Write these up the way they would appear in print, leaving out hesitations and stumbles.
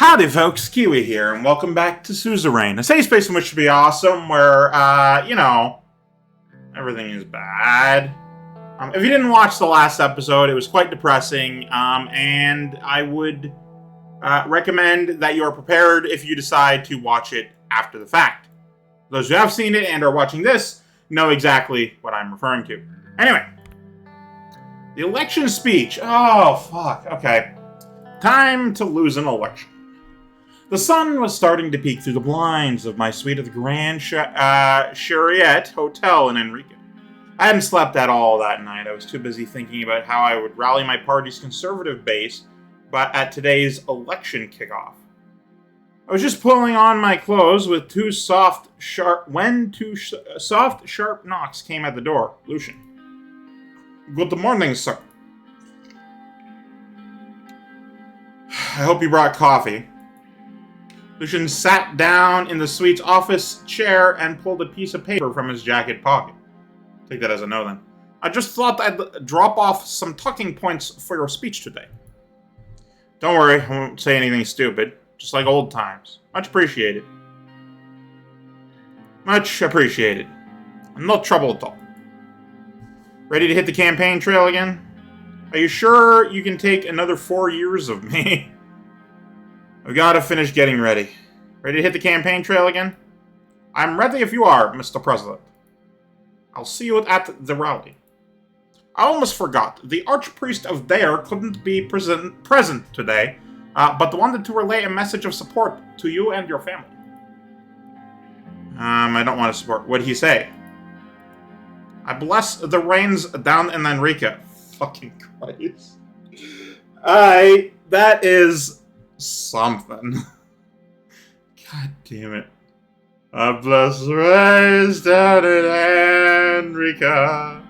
Howdy folks, Keywii here, and welcome back to Suzerain, a safe space in which to be awesome, where, everything is bad. If you didn't watch the last episode, it was quite depressing, and I would recommend that you are prepared if you decide to watch it after the fact. Those who have seen it and are watching this know exactly what I'm referring to. Anyway, the election speech. Oh, fuck. Okay. Time to lose an election. The sun was starting to peek through the blinds of my suite at the Grand Chariot Hotel in Enrique. I hadn't slept at all that night. I was too busy thinking about how I would rally my party's conservative base at today's election kickoff. I was just pulling on my clothes with two soft, sharp knocks came at the door. Lucian. Good morning, sir. I hope you brought coffee. Lucian sat down in the suite's office chair and pulled a piece of paper from his jacket pocket. Take that as a no, then. I just thought I'd drop off some talking points for your speech today. Don't worry, I won't say anything stupid. Just like old times. Much appreciated. Much appreciated. No trouble at all. Ready to hit the campaign trail again? Are you sure you can take another 4 years of me? I've got to finish getting ready. Ready to hit the campaign trail again? I'm ready if you are, Mr. President. I'll see you at the rally. I almost forgot. The Archpriest of Dare couldn't be present today, but wanted to relay a message of support to you and your family. I don't want to support. What'd he say? I bless the rains down in Enrique. Fucking Christ. That is something. God damn it. I bless the rains down in Enrique.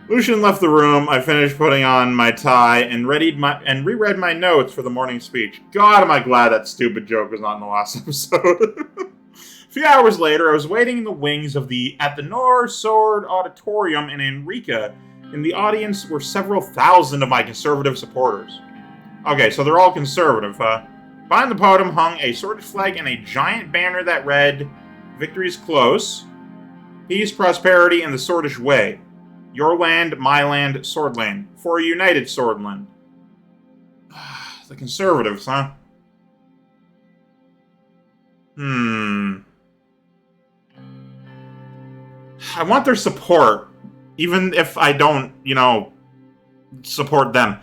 Lucian left the room. I finished putting on my tie and reread my notes for the morning speech. God, am I glad that stupid joke was not in the last episode. A few hours later, I was waiting in the wings at the North Sword Auditorium in Enrique. In the audience were several thousand of my conservative supporters. Okay, so they're all conservative, huh? Behind the podium hung a sworded flag and a giant banner that read, "Victory's close. Peace, prosperity, and the Swordish way. Your land, my land, Sordland. For a united Sordland." The conservatives, huh? I want their support, even if I don't, support them.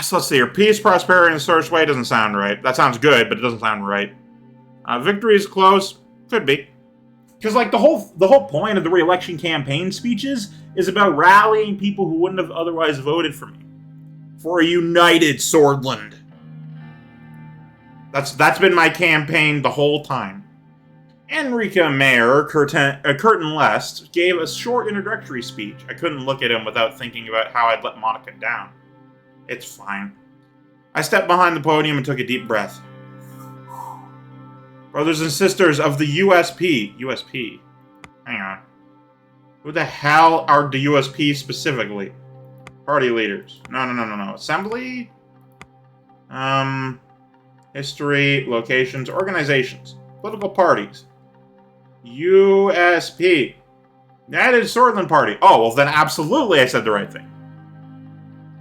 So let's see here. Peace, prosperity, and the Sordid way doesn't sound right. That sounds good, but it doesn't sound right. Victory is close. Could be. Because, the whole point of the re-election campaign speeches is about rallying people who wouldn't have otherwise voted for me. For a united Sordland. That's been my campaign the whole time. Enrique Mayor Curtin Lest gave a short introductory speech. I couldn't look at him without thinking about how I'd let Monica down. It's fine. I stepped behind the podium and took a deep breath. Brothers and sisters of the USP. USP? Hang on. Who the hell are the USP specifically? Party leaders. No. Assembly? History, locations, organizations, political parties. USP. United Sordland Party. Oh, well then absolutely I said the right thing.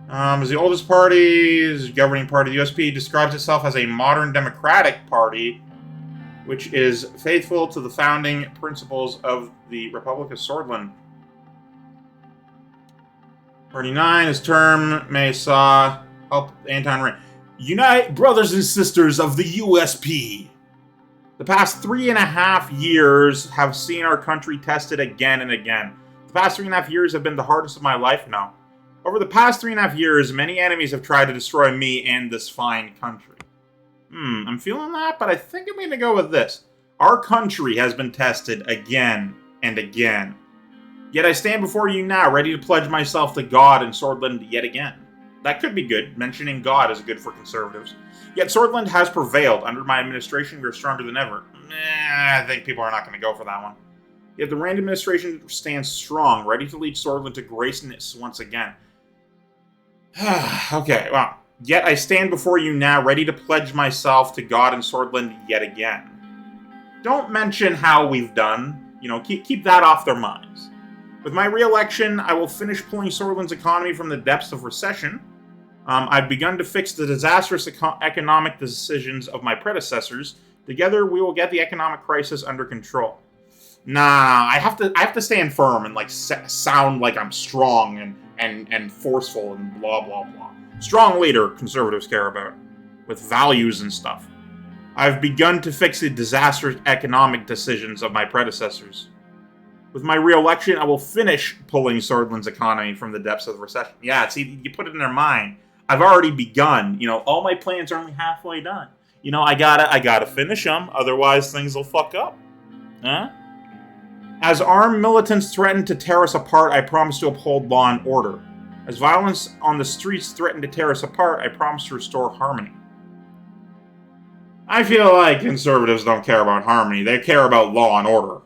As the oldest party, governing party, the USP describes itself as a modern democratic party, which is faithful to the founding principles of the Republic of Sordland. Party 9, his term may saw help Anton Rayne. Unite, brothers and sisters of the USP. The past 3.5 years have seen our country tested again and again. The past 3.5 years have been the hardest of my life now. Over the past 3.5 years, many enemies have tried to destroy me and this fine country. I'm feeling that, but I think I'm going to go with this. Our country has been tested again and again. Yet I stand before you now, ready to pledge myself to God and Sordland yet again. That could be good. Mentioning God is good for conservatives. Yet Sordland has prevailed. Under my administration, we are stronger than ever. I think people are not going to go for that one. Yet the Rayne administration stands strong, ready to lead Sordland to greatness once again. Okay, well, yet I stand before you now, ready to pledge myself to God and Sordland yet again. Don't mention how we've done. Keep that off their minds. With my re-election, I will finish pulling Sordland's economy from the depths of recession. I've begun to fix the disastrous economic decisions of my predecessors. Together, we will get the economic crisis under control. Nah, I have to stand firm and sound like I'm strong and forceful and blah blah blah. Strong leader, conservatives care about, with values and stuff. I've begun to fix the disastrous economic decisions of my predecessors. With my re-election, I will finish pulling Sordland's economy from the depths of the recession. Yeah, see, you put it in their mind. I've already begun. All my plans are only halfway done. I gotta finish them, otherwise things will fuck up. Huh? As armed militants threaten to tear us apart, I promise to uphold law and order. As violence on the streets threaten to tear us apart, I promise to restore harmony. I feel like conservatives don't care about harmony. They care about law and order.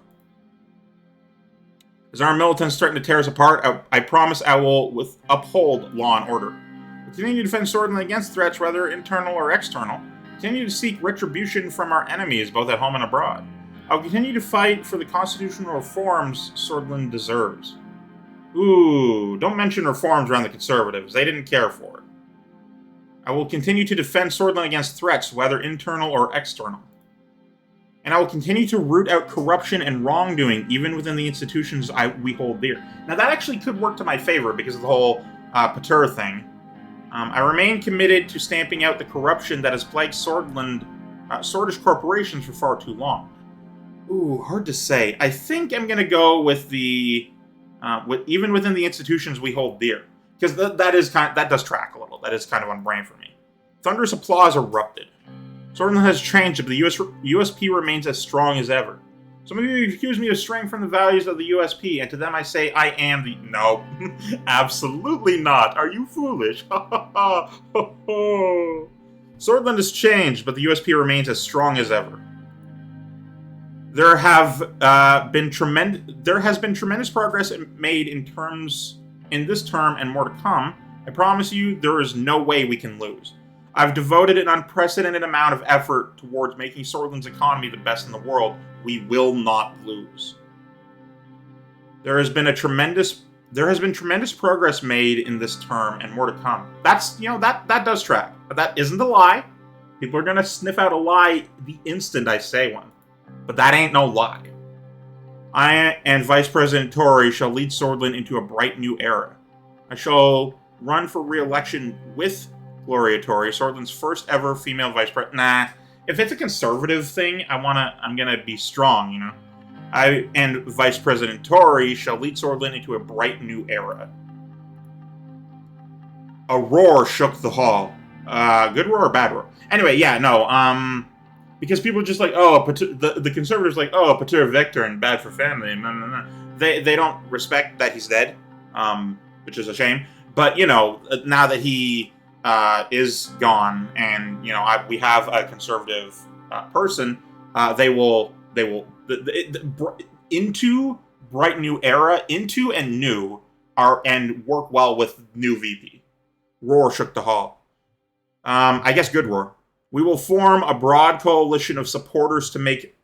As armed militants threaten to tear us apart, I promise I will uphold law and order. We'll continue to defend Sordland against threats, whether internal or external. Continue to seek retribution from our enemies, both at home and abroad. I'll continue to fight for the constitutional reforms Sordland deserves. Ooh, don't mention reforms around the conservatives. They didn't care for it. I will continue to defend Sordland against threats, whether internal or external. And I will continue to root out corruption and wrongdoing, even within the institutions we hold dear. Now, that actually could work to my favor because of the whole Pater thing. I remain committed to stamping out the corruption that has plagued Sordland, Swordish corporations for far too long. Ooh, hard to say. I think I'm going to go with the, even within the institutions we hold dear. Because that does track a little. That is kind of on brand for me. Thunderous applause erupted. Sordland has changed, but the USP remains as strong as ever. Some of you accuse me of straying from the values of the USP, and to them I say I am the... No, absolutely not. Are you foolish? Sordland has changed, but the USP remains as strong as ever. There has been tremendous progress made in this term and more to come. I promise you, there is no way we can lose. I've devoted an unprecedented amount of effort towards making Sordland's economy the best in the world. We will not lose. There has been tremendous progress made in this term and more to come. That does track. But that isn't a lie. People are gonna sniff out a lie the instant I say one. But that ain't no lie. I and Vice President Tory shall lead Sordland into a bright new era. I shall run for re-election with Gloria Tory, Sordland's first ever female vice president. Nah, if it's a conservative thing, I'm gonna be strong, I and Vice President Tory shall lead Sordland into a bright new era. A roar shook the hall. Good roar or bad roar? Anyway, yeah, no, because people are just like, the conservatives like, Pater Victor and bad for family. No. They don't respect that he's dead, which is a shame. But, now that he is gone and, we have a conservative person, they will into bright new era, into and new, and work well with new VP. Roar shook the hall. I guess good roar. We will form a broad coalition of supporters to make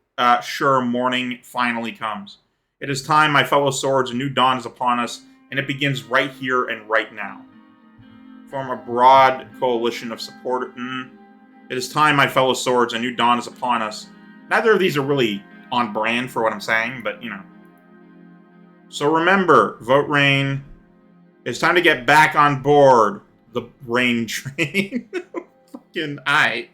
sure morning finally comes. It is time, my fellow swords, a new dawn is upon us, and it begins right here and right now. Form a broad coalition of supporters. It is time, my fellow swords, a new dawn is upon us. Neither of these are really on brand for what I'm saying, but, So remember, vote Rayne. It's time to get back on board the Rayne train. Fucking aight.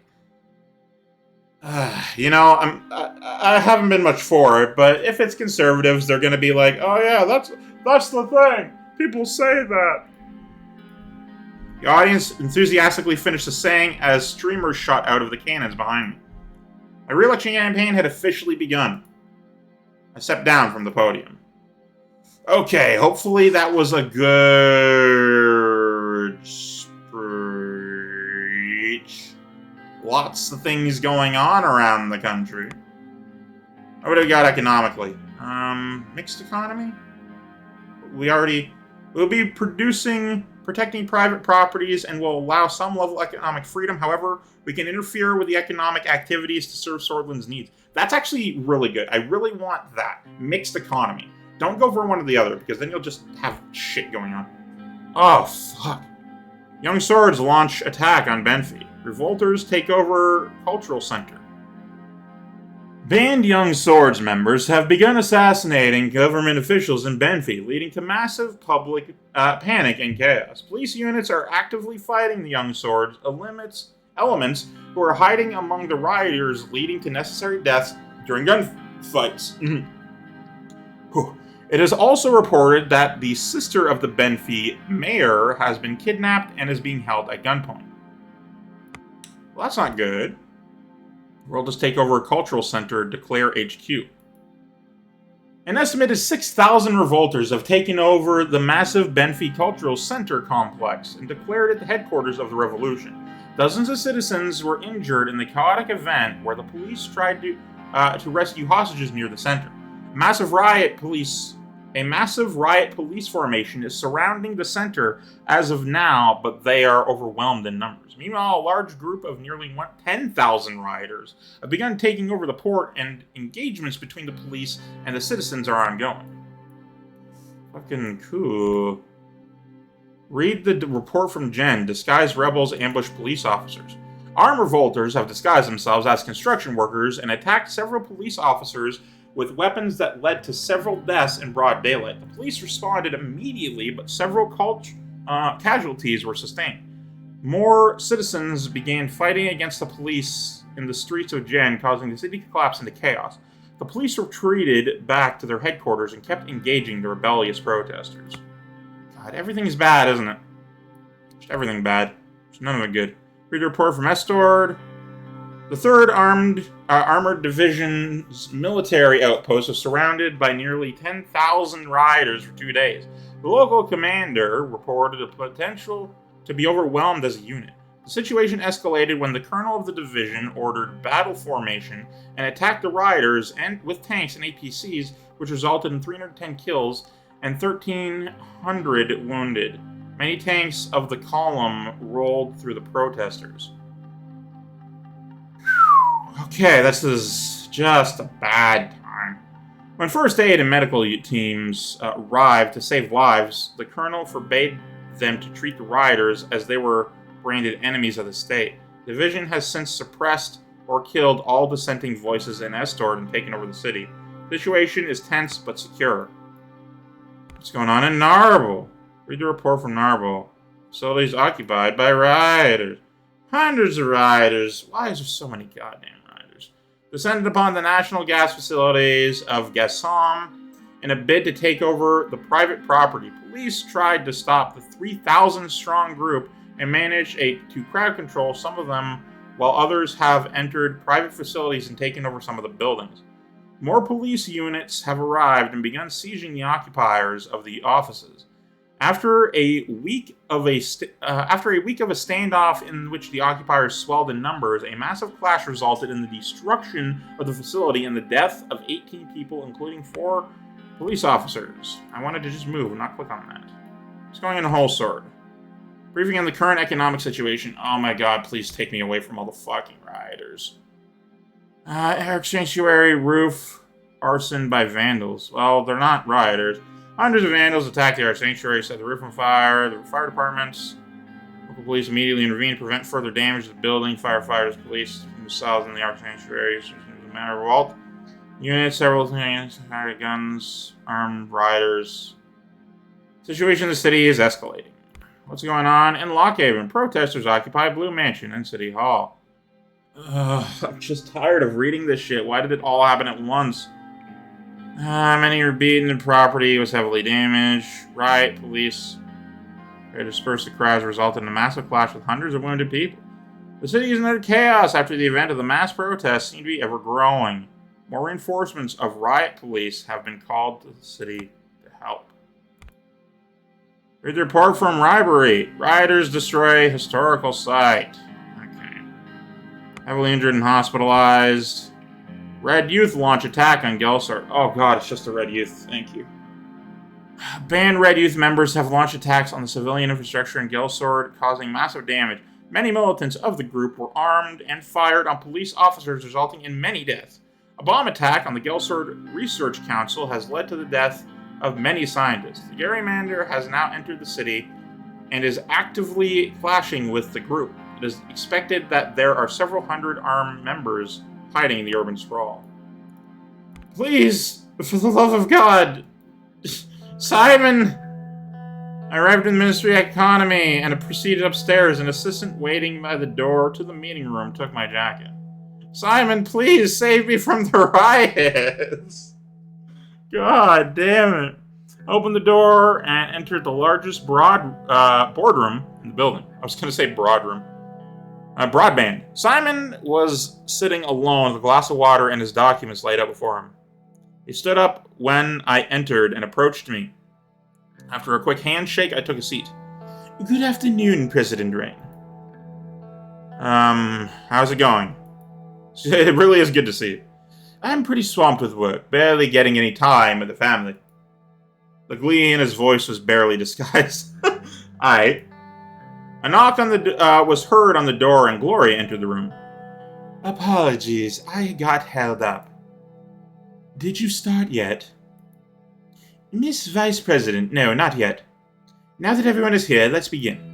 I haven't been much for it, but if it's conservatives, they're going to be like, oh yeah, that's the thing. People say that. The audience enthusiastically finished the saying as streamers shot out of the cannons behind me. My re-election campaign had officially begun. I stepped down from the podium. Okay, hopefully that was a good speech. Lots of things going on around the country. What do we got economically? Mixed economy? We'll be producing protecting private properties and will allow some level of economic freedom. However, we can interfere with the economic activities to serve Sordland's needs. That's actually really good. I really want that. Mixed economy. Don't go for one or the other, because then you'll just have shit going on. Oh, fuck. Young Swords launch attack on Benfey. Revolters take over cultural center. Banned Young Swords members have begun assassinating government officials in Benfey, leading to massive public panic and chaos. Police units are actively fighting the Young Swords elements who are hiding among the rioters, leading to necessary deaths during gunfights. It is also reported that the sister of the Benfey mayor has been kidnapped and is being held at gunpoint. Well, that's not good. We'll just take over a cultural center, declare HQ. An estimated 6,000 revolters have taken over the massive Benfey Cultural Center complex and declared it the headquarters of the revolution. Dozens of citizens were injured in the chaotic event where the police tried to rescue hostages near the center. A massive riot police formation is surrounding the center as of now, but they are overwhelmed in numbers. Meanwhile, a large group of nearly 10,000 rioters have begun taking over the port, and engagements between the police and the citizens are ongoing. Fucking cool. Read the report from Jen. Disguised rebels ambush police officers. Armed revolters have disguised themselves as construction workers and attacked several police officers with weapons that led to several deaths in broad daylight. The police responded immediately, but several casualties were sustained. More citizens began fighting against the police in the streets of Jen, causing the city to collapse into chaos. The police retreated back to their headquarters and kept engaging the rebellious protesters. God, everything's bad, isn't it? Just everything bad. There's none of it good. Read a report from Estord. The 3rd Armored Division's military outpost was surrounded by nearly 10,000 rioters for 2 days. The local commander reported a potential to be overwhelmed as a unit. The situation escalated when the colonel of the division ordered battle formation and attacked the rioters with tanks and APCs, which resulted in 310 kills and 1,300 wounded. Many tanks of the column rolled through the protesters. Okay, this is just a bad time. When first aid and medical teams arrived to save lives, the colonel forbade them to treat the rioters as they were branded enemies of the state. The division has since suppressed or killed all dissenting voices in Estord and taken over the city. The situation is tense but secure. What's going on in Narble? Read the report from Narble. Facilities occupied by rioters. Hundreds of rioters. Why is there so many goddamn rioters? Descended upon the national gas facilities of Gassom in a bid to take over the private property. Police tried to stop the 3,000-strong group and managed to crowd control some of them, while others have entered private facilities and taken over some of the buildings. More police units have arrived and begun sieging the occupiers of the offices. After a week of a standoff in which the occupiers swelled in numbers, a massive clash resulted in the destruction of the facility and the death of 18 people, including 4 police officers. I wanted to just move, not click on that. It's going in a whole sword. Briefing on the current economic situation. Oh my god, please take me away from all the fucking rioters. Air sanctuary roof arson by vandals. Well, they're not rioters. Hundreds of vandals attacked the Art Sanctuary, set the roof on fire. The fire departments, local police immediately intervened to prevent further damage to the building. Firefighters, police from the south in the Art Sanctuary. It was a matter of revolt. Units, several things, fired guns, armed rioters. Situation in the city is escalating. What's going on in Lockhaven? Protesters occupy Blue Mansion and City Hall. I'm just tired of reading this shit. Why did it all happen at once? Many were beaten and property was heavily damaged. Riot, police to disperse the crowds resulted in a massive clash with hundreds of wounded people. The city is in utter chaos after the event of the mass protests seem to be ever growing. More reinforcements of riot police have been called to the city to help. Read the report from Ribery. Rioters destroy historical site. Okay. Heavily injured and hospitalized. Red Youth launch attack on Gelsart. Oh god, it's just the Red Youth. Thank you. Banned Red Youth members have launched attacks on the civilian infrastructure in Gelsord, causing massive damage. Many militants of the group were armed and fired on police officers, resulting in many deaths. A bomb attack on the Gelsord Research Council has led to the death of many scientists. The gerrymander has now entered the city and is actively clashing with the group. It is expected that there are several hundred armed members hiding in the urban sprawl. Please, for the love of God, Simon! I arrived in the Ministry of Economy and proceeded upstairs. An assistant waiting by the door to the meeting room took my jacket. Simon, please save me from the riots! God damn it. I opened the door and entered the largest boardroom in the building. I was going to say broadroom. Broadband. Simon was sitting alone with a glass of water and his documents laid out before him. He stood up when I entered and approached me. After a quick handshake, I took a seat. Good afternoon, President Rayne. How's it going? It really is good to see you. I'm pretty swamped with work, barely getting any time with the family. The glee in his voice was barely disguised. A knock on was heard on the door and Gloria entered the room. Apologies, I got held up. Did you start yet? Miss Vice President, no, not yet. Now that everyone is here, let's begin.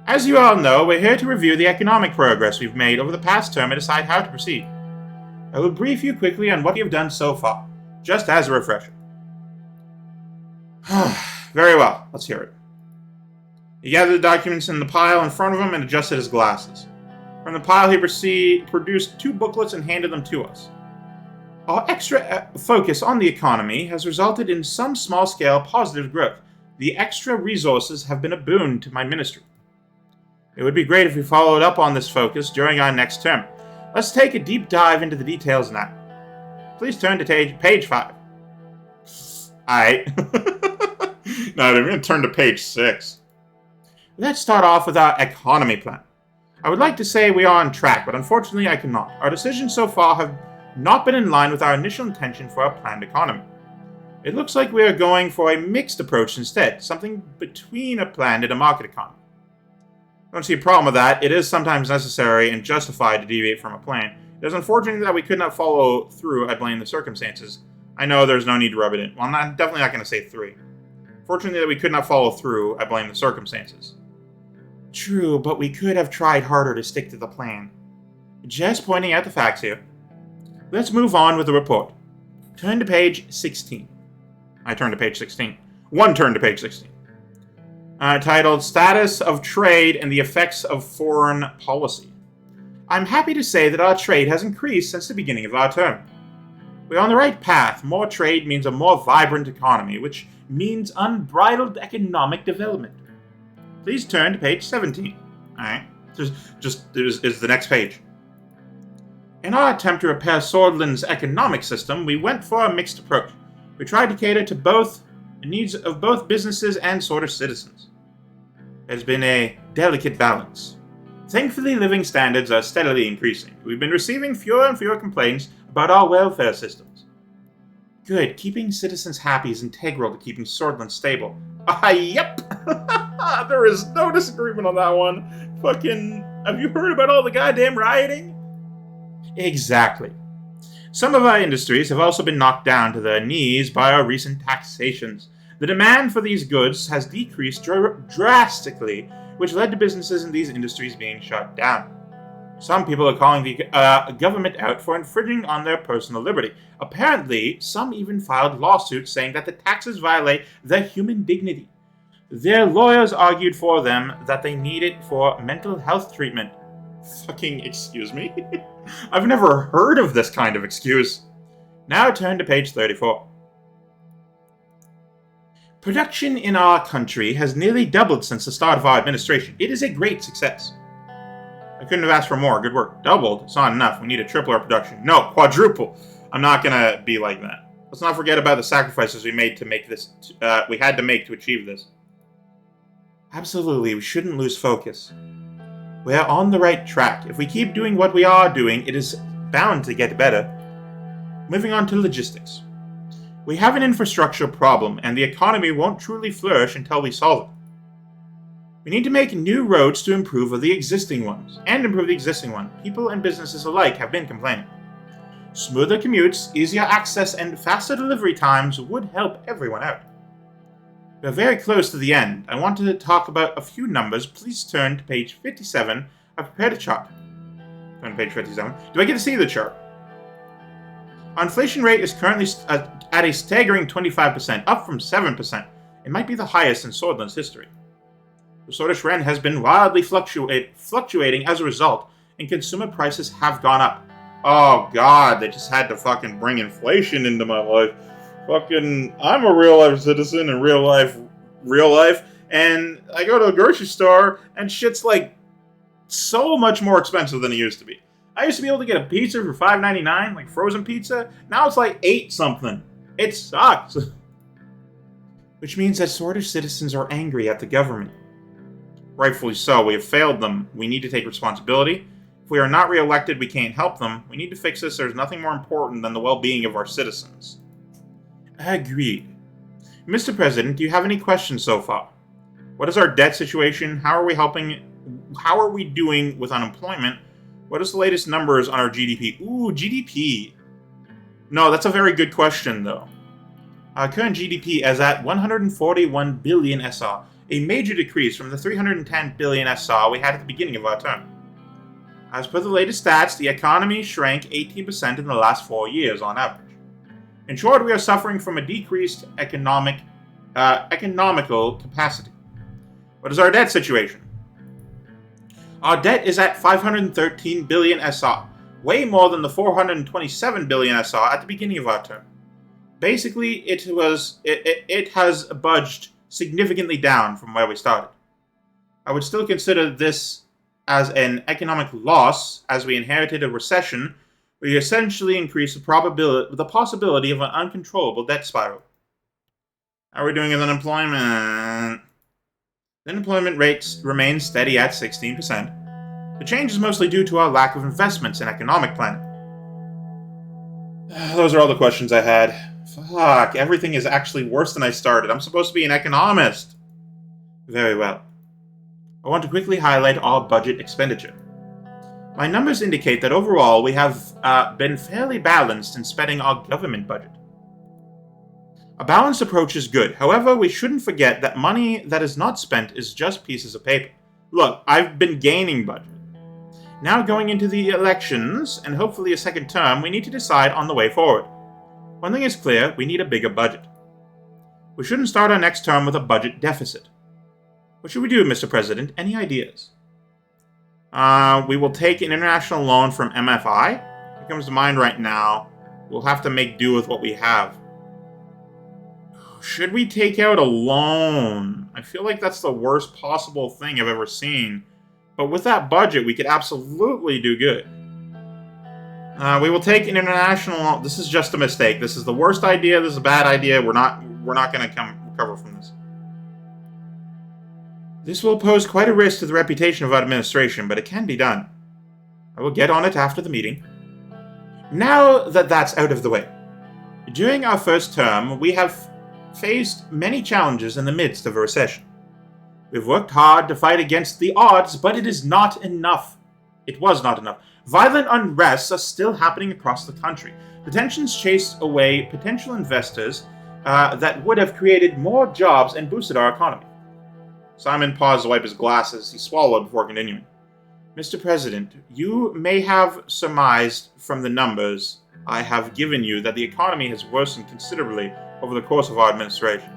As you all know, we're here to review the economic progress we've made over the past term and decide how to proceed. I will brief you quickly on what we have done so far, just as a refresher. Very well, let's hear it. He gathered the documents in the pile in front of him and adjusted his glasses. From the pile, he produced 2 booklets and handed them to us. Our extra focus on the economy has resulted in some small-scale positive growth. The extra resources have been a boon to my ministry. It would be great if we followed up on this focus during our next term. Let's take a deep dive into the details now. Please turn to page 5. Alright. Now I'm going to turn to page 6. Let's start off with our economy plan. I would like to say we are on track, but unfortunately I cannot. Our decisions so far have not been in line with our initial intention for our planned economy. It looks like we are going for a mixed approach instead, something between a planned and a market economy. I don't see a problem with that. It is sometimes necessary and justified to deviate from a plan. It is unfortunate that we could not follow through. I blame the circumstances. I know there's no need to rub it in. Well, I'm definitely not going to say 3. Fortunately that we could not follow through, I blame the circumstances. True, but we could have tried harder to stick to the plan. Just pointing out the facts here. Let's move on with the report. Turn to page 16. I turned to page 16. One turn to page 16. Titled Status of Trade and the Effects of Foreign Policy. I'm happy to say that our trade has increased since the beginning of our term. We're on the right path. More trade means a more vibrant economy, which means unbridled economic development. Please turn to page 17. Alright. Is the next page. In our attempt to repair Sordland's economic system, we went for a mixed approach. We tried to cater to both the needs of both businesses and sort of citizens. There's been a delicate balance. Thankfully, living standards are steadily increasing. We've been receiving fewer and fewer complaints about our welfare systems. Good. Keeping citizens happy is integral to keeping Sordland stable. Yep. There is no disagreement on that one. Fucking, have you heard about all the goddamn rioting? Exactly. Some of our industries have also been knocked down to their knees by our recent taxations. The demand for these goods has decreased drastically, which led to businesses in these industries being shut down. Some people are calling the government out for infringing on their personal liberty. Apparently, some even filed lawsuits saying that the taxes violate their human dignity. Their lawyers argued for them that they need it for mental health treatment. Fucking excuse me? I've never heard of this kind of excuse. Now turn to page 34. Production in our country has nearly doubled since the start of our administration. It is a great success. I couldn't have asked for more. Good work. Doubled? It's not enough. We need to triple our production. No, quadruple. I'm not gonna be like that. Let's not forget about the sacrifices we made to make this. We had to make to achieve this. Absolutely, we shouldn't lose focus. We are on the right track. If we keep doing what we are doing, it is bound to get better. Moving on to logistics. We have an infrastructure problem, and the economy won't truly flourish until we solve it. We need to make new roads to improve the existing ones. People and businesses alike have been complaining. Smoother commutes, easier access, and faster delivery times would help everyone out. We're very close to the end. I want to talk about a few numbers. Please turn to page 57. I've prepared a chart. Turn to page 57. Do I get to see the chart? Our inflation rate is currently at a staggering 25%, up from 7%. It might be the highest in Sordland's history. The Sordland has been wildly fluctuating as a result, and consumer prices have gone up. Oh god, they just had to fucking bring inflation into my life. Fucking, I'm a real life citizen in real life, and I go to a grocery store, and shit's like so much more expensive than it used to be. I used to be able to get a pizza for $5.99, like frozen pizza. Now it's like $8 something. It sucks. Which means that Sordland citizens are angry at the government. Rightfully so. We have failed them. We need to take responsibility. If we are not re-elected, we can't help them. We need to fix this. There's nothing more important than the well-being of our citizens. Agreed. Mr. President, do you have any questions so far? What is our debt situation? How are we doing with unemployment? What is the latest numbers on our GDP? Ooh, GDP. No, that's a very good question, though. Our current GDP is at 141 billion SR, a major decrease from the 310 billion SR we had at the beginning of our term. As per the latest stats, the economy shrank 18% in the last 4 years on average. In short, we are suffering from a decreased economical capacity. What is our debt situation? Our debt is at 513 billion SR, way more than the 427 billion SR at the beginning of our term. Basically, it has budged significantly down from where we started. I would still consider this as an economic loss, as we inherited a recession. We essentially increased the possibility of an uncontrollable debt spiral. How are we doing with unemployment? The unemployment rate remains steady at 16%. The change is mostly due to our lack of investments in economic planning. Those are all the questions I had. Fuck, everything is actually worse than I started. I'm supposed to be an economist. Very well. I want to quickly highlight our budget expenditure. My numbers indicate that overall we have been fairly balanced in spending our government budget. A balanced approach is good. However, we shouldn't forget that money that is not spent is just pieces of paper. Look, I've been gaining budget. Now going into the elections, and hopefully a second term, we need to decide on the way forward. One thing is clear, we need a bigger budget. We shouldn't start our next term with a budget deficit. What should we do, Mr. President? Any ideas? We will take an international loan from MFI. What comes to mind right now? We'll have to make do with what we have. Should we take out a loan? I feel like that's the worst possible thing I've ever seen. But with that budget, we could absolutely do good. We will take an international loan. This is just a mistake. This is the worst idea. This is a bad idea. We're not going to recover from this. This will pose quite a risk to the reputation of our administration, but it can be done. I will get on it after the meeting. Now that that's out of the way. During our first term, we have faced many challenges in the midst of a recession. We've worked hard to fight against the odds, but it is not enough. It was not enough. Violent unrests are still happening across the country. The tensions chase away potential investors that would have created more jobs and boosted our economy. Simon paused to wipe his glasses. He swallowed before continuing. Mr. President, you may have surmised from the numbers I have given you that the economy has worsened considerably over the course of our administration.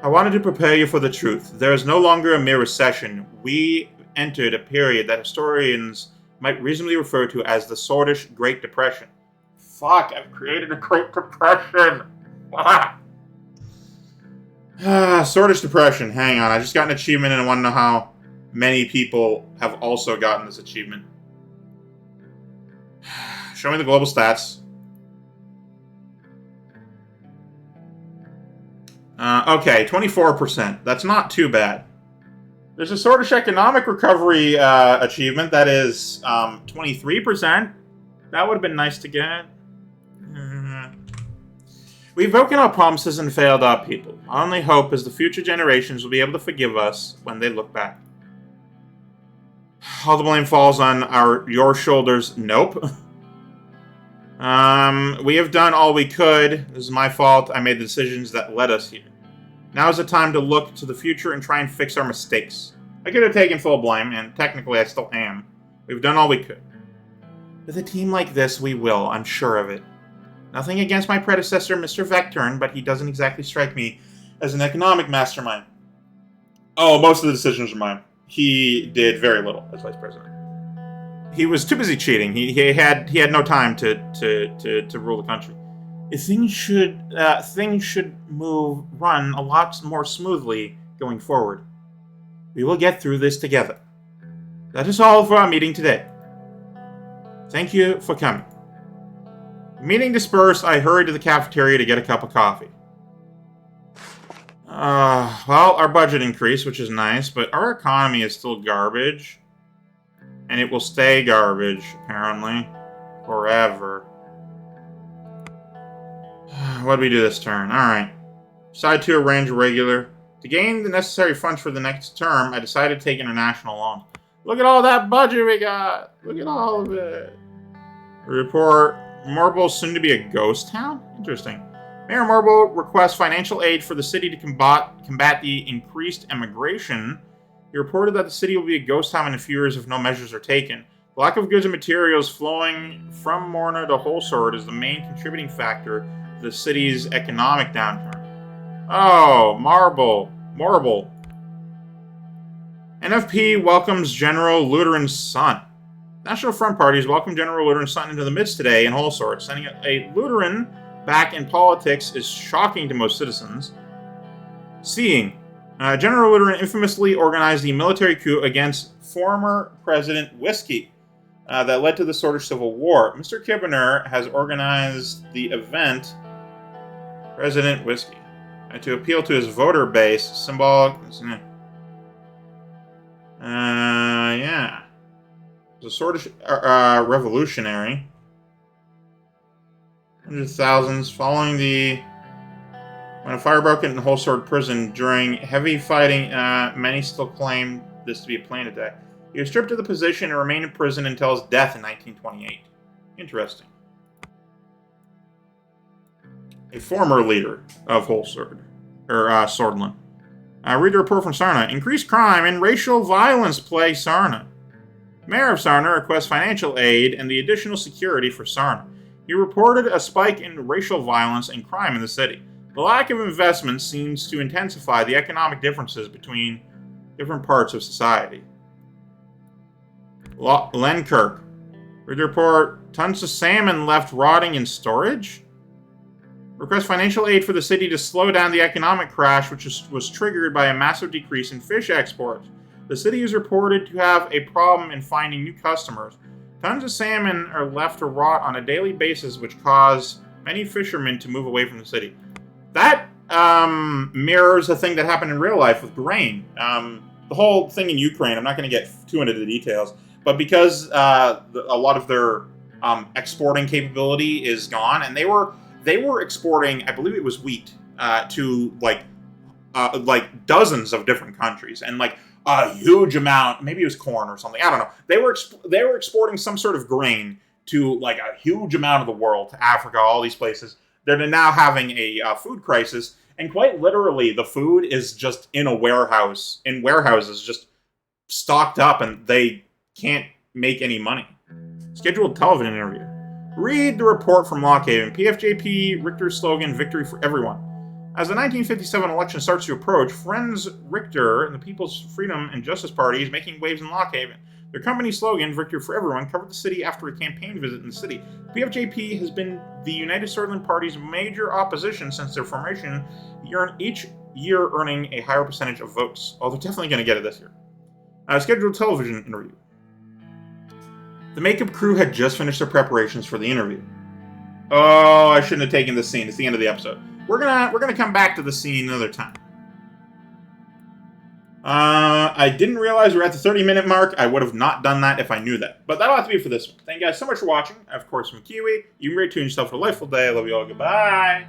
I wanted to prepare you for the truth. There is no longer a mere recession. We entered a period that historians might reasonably refer to as the Sordland Great Depression. Fuck, I've created a Great Depression! Sordland Depression. Hang on, I just got an achievement and I want to know how many people have also gotten this achievement. Show me the global stats. Okay, 24%. That's not too bad. There's a Sordland economic recovery achievement that is 23%. That would have been nice to get. We've broken our promises and failed our people. Our only hope is the future generations will be able to forgive us when they look back. All the blame falls on your shoulders. Nope. We have done all we could. This is my fault. I made the decisions that led us here. Now is the time to look to the future and try and fix our mistakes. I could have taken full blame, and technically I still am. We've done all we could. With a team like this, we will, I'm sure of it. Nothing against my predecessor, Mr. Vectern, but he doesn't exactly strike me as an economic mastermind. Oh, most of the decisions are mine. He did very little as vice president. He was too busy cheating. He had no time to rule the country. Things should run a lot more smoothly going forward. We will get through this together. That is all for our meeting today. Thank you for coming. Meeting dispersed, I hurried to the cafeteria to get a cup of coffee. Well, our budget increased, which is nice, but our economy is still garbage. And it will stay garbage, apparently, forever. What do we do this turn? Alright. Decided to arrange a regular. To gain the necessary funds for the next term, I decided to take international loans. Look at all that budget we got! Look at all of it. Report. Marble soon to be a ghost town? Interesting. Mayor Marble requests financial aid for the city to combat the increased immigration. He reported that the city will be a ghost town in a few years if no measures are taken. The lack of goods and materials flowing from Morna to Holsword is the main contributing factor to the city's economic downturn. Oh, Marble. NFP welcomes General Lutheran's son. National Front parties welcome General Lutheran's son into the midst today in Holsword. Sending a Lutheran back in politics is shocking to most citizens. General Lutheran infamously organized the military coup against former President Whiskey that led to the Sordish Civil War. Mr. Kibbener has organized the event, President Whiskey, to appeal to his voter base, symbolic. Yeah. The Sordish revolutionary. Hundreds of thousands following when a fire broke out in Holsword prison during heavy fighting. Many still claim this to be a plane attack. He was stripped of the position and remained in prison until his death in 1928. Interesting. A former leader of Sordland. Read the report from Sarna. Increased crime and racial violence plague Sarna. Mayor of Sarna requests financial aid and the additional security for Sarna. He reported a spike in racial violence and crime in the city. The lack of investment seems to intensify the economic differences between different parts of society. Lenkirk. Read the report. Tons of salmon left rotting in storage? Request financial aid for the city to slow down the economic crash, which was triggered by a massive decrease in fish exports. The city is reported to have a problem in finding new customers. Tons of salmon are left to rot on a daily basis, which cause many fishermen to move away from the city. That mirrors a thing that happened in real life with grain. The whole thing in Ukraine, I'm not going to get too into the details, but because a lot of their exporting capability is gone, and they were exporting, I believe it was wheat, to like dozens of different countries, and like a huge amount, maybe it was corn or something, I don't know. They were exporting some sort of grain to like a huge amount of the world, to Africa, all these places. They're now having a food crisis, and quite literally, the food is just in warehouses, just stocked up, and they can't make any money. Scheduled television interview. Read the report from Lockhaven. PFJP Richter's slogan, victory for everyone. As the 1957 election starts to approach, Friends Richter and the People's Freedom and Justice Party is making waves in Lockhaven. Their company slogan, victory for everyone, covered the city after a campaign visit in the city. PFJP has been the United Sordland Party's major opposition since their formation, each year earning a higher percentage of votes. Oh, they're definitely going to get it this year. Scheduled television interview. The makeup crew had just finished their preparations for the interview. Oh, I shouldn't have taken this scene. It's the end of the episode. We're gonna come back to the scene another time. I didn't realize we're at the 30-minute mark. I would have not done that if I knew that. But that'll have to be for this one. Thank you guys so much for watching. Of course, from Keywii. You can rate tune yourself for a delightful day. I love you all. Goodbye.